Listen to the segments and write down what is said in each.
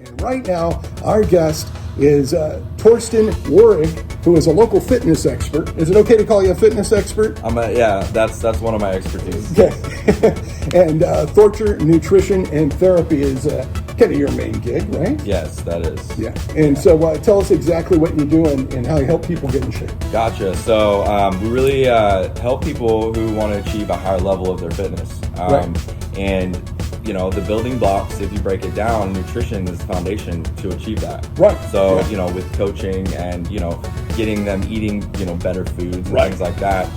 And right now, our guest is Torsten Warrig, who is a local fitness expert. Is it okay to call you a fitness expert? Yeah, that's one of my expertise. Okay. And Thorcher Nutrition and Therapy is kind of your main gig, right? Yes, that is. Yeah. And so tell us exactly what you do and how you help people get in shape. Gotcha. So we really help people who want to achieve a higher level of their fitness. Right. And the building blocks, if you break it down, nutrition is the foundation to achieve that. Right. So, with coaching and, getting them eating, better foods and things like that,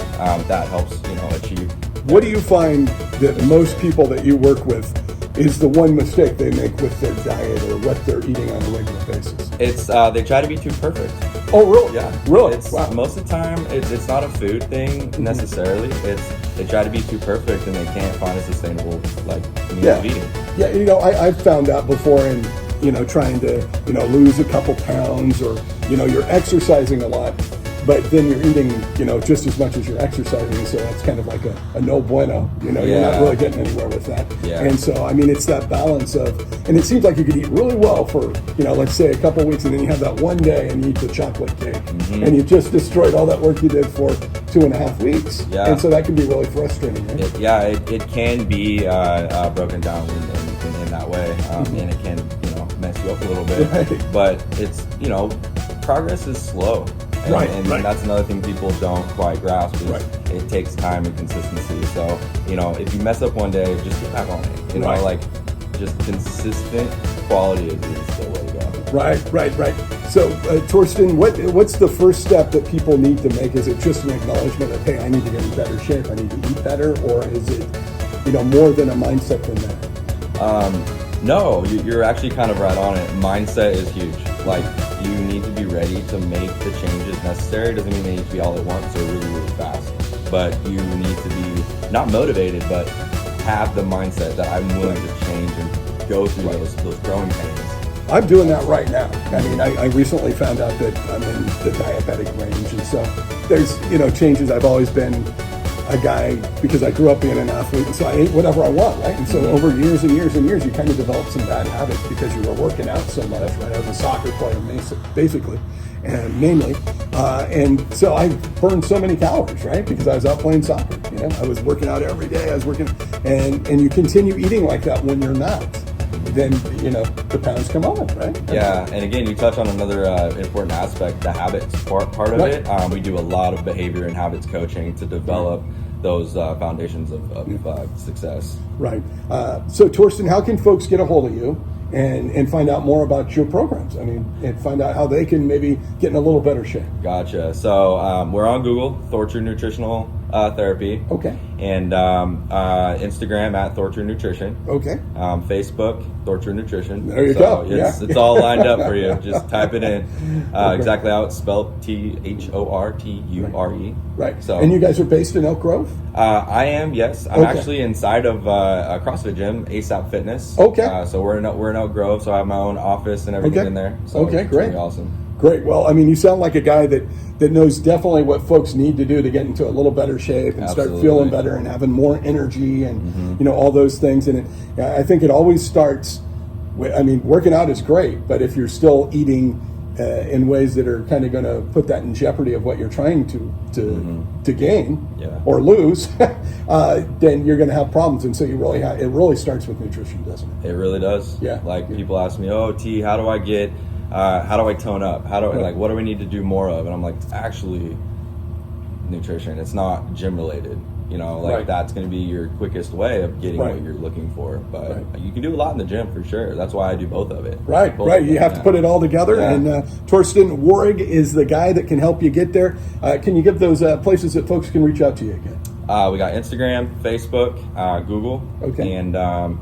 that helps, achieve. What do you find that most people that you work with is the one mistake they make with their diet or what they're eating on a regular basis? It's they try to be too perfect. Oh, really? Yeah. Really? Wow. Most of the time, it's not a food thing necessarily. They try to be too perfect and they can't find a sustainable means of eating. Yeah, I've found out before in trying to lose a couple pounds or you're exercising a lot, but then you're eating just as much as you're exercising, so it's kind of like a no bueno. You're not really getting anywhere with that. Yeah. And so it's that balance of, and it seems like you could eat really well for let's say a couple weeks, and then you have that one day and you eat the chocolate cake, and you just destroyed all that work you did for 2.5 weeks. Yeah. And so that can be really frustrating, right? It can be broken down in that way, and it can mess you up a little bit. Right. But it's progress is slow. And that's another thing people don't quite grasp is it takes time and consistency. So, if you mess up one day, just get back on it. Just consistent quality is the way to go. Right. So, Torsten, what's the first step that people need to make? Is it just an acknowledgement of, hey, I need to get in better shape, I need to eat better, or is it, more than a mindset than that? No, you're actually kind of right on it. Mindset is huge. You need to be ready to make the changes necessary. It doesn't mean they need to be all at once or really, really fast. But you need to be not motivated, but have the mindset that I'm willing to change and go through those growing pains. I'm doing that right now. I recently found out that I'm in the diabetic range, and so there's changes. I've always been a guy because I grew up being an athlete, and so I ate whatever I want, right? And so over years and years and years, you kind of develop some bad habits because you were working out so much, right? I was a soccer player, basically, and mainly, and so I burned so many calories, right? Because I was out playing soccer. I was working out every day. I was working, and you continue eating like that when you're not. Then the pounds come on, right? Yeah, and again, you touch on another important aspect, the habits part of it. We do a lot of behavior and habits coaching to develop those foundations of success. Right. So, Torsten, how can folks get a hold of you and find out more about your programs? And find out how they can maybe get in a little better shape. Gotcha. So we're on Google, Thorcher Nutritional Therapy. Okay. And Instagram at Thorcher Nutrition. Okay. Facebook, Thorcher Nutrition. There you go. It's all lined up for you. Just type it in. Exactly how it's spelled, THORTURE. Right. So, and you guys are based in Elk Grove? I am, yes. I'm actually inside of a CrossFit gym, ASAP Fitness. Okay. So we're in Elk Grove, so I have my own office and everything in there. So great. It's really awesome. Great. Well, you sound like a guy that knows definitely what folks need to do to get into a little better shape and start feeling better and having more energy and all those things. And I think it always starts with, working out is great, but if you're still eating in ways that are kind of going to put that in jeopardy of what you're trying to gain or lose, then you're going to have problems. And so it really starts with nutrition, doesn't it? It really does. Yeah. People ask me, oh, T, how do I tone up? What do we need to do more of? And I'm like, it's actually nutrition. It's not gym related. That's going to be your quickest way of getting what you're looking for. But you can do a lot in the gym for sure. That's why I do both of it. Right. You have to put it all together. Yeah. And Torsten Warrig is the guy that can help you get there. Can you give those places that folks can reach out to you again? We got Instagram, Facebook, Google. Okay. And all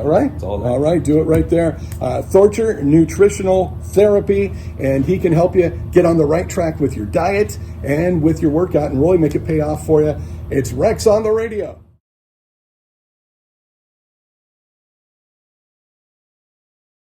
right. All right. Do it right there. Thorcher Nutritional Therapy, and he can help you get on the right track with your diet and with your workout and really make it pay off for you. It's Rex on the radio.